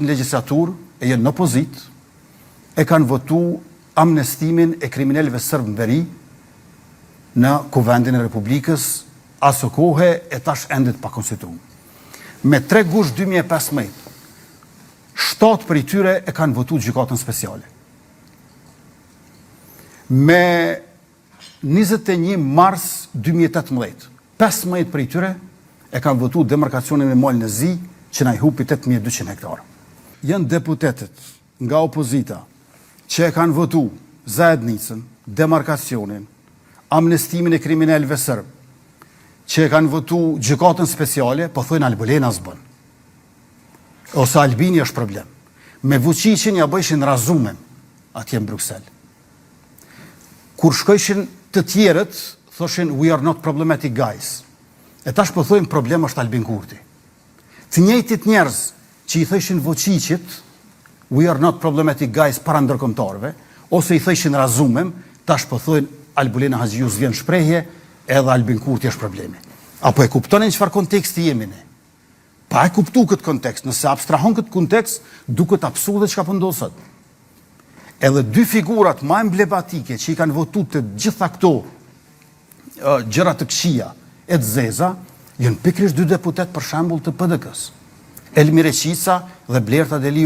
në legjislaturë e jenë në opozit, e kanë votu amnestimin e kriminalëve sërbë në veri në Kuvendin e Republikës, aso kohë e tash endet pa konstituum. Me 3 gusht 2015, 7 për i tyre e kanë votu gjykatën speciale. Me 21 mars 2018, 15 për i tyre e kanë votu demarkacionin me mal në zi që na i hupi 8200 hektarë. Janë deputetet nga opozita që e kanë votu zajednicën, demarkacionin, amnestimin e kriminalëve sërbë, që e kanë votu gjykatën speciale, po thojnë Albulena s'bën. Ose Albini është problem. Me Vučićin ja bëjshin razumen atje në Bruxelles. Kur shkojshin të tjerët, thoshin we are not problematic guys. E tash po thojnë problem është Albin Kurti. Të njëjtit njerëz që i thëshin Vučićit we are not problematic guys para ndërkombëtarëve, ose i thëshin razumem, tash po thojnë Albulena Haxhius vjen shprehje, edhe Albin Kurti është problemi. Apo e kuptonin çfarë konteksti jemi ne? Pa e kuptu këtë kontekst, nëse abstrahon këtë kontekst, duket absurde çka po ndodh sot. Edhe 2 figurat më emblematike që i kanë votu të gjitha këto gjëra të këqija e të zeza, janë pikërisht 2 deputet për shembull të PDK-s. Elmir Eqica dhe Blerta Deliu.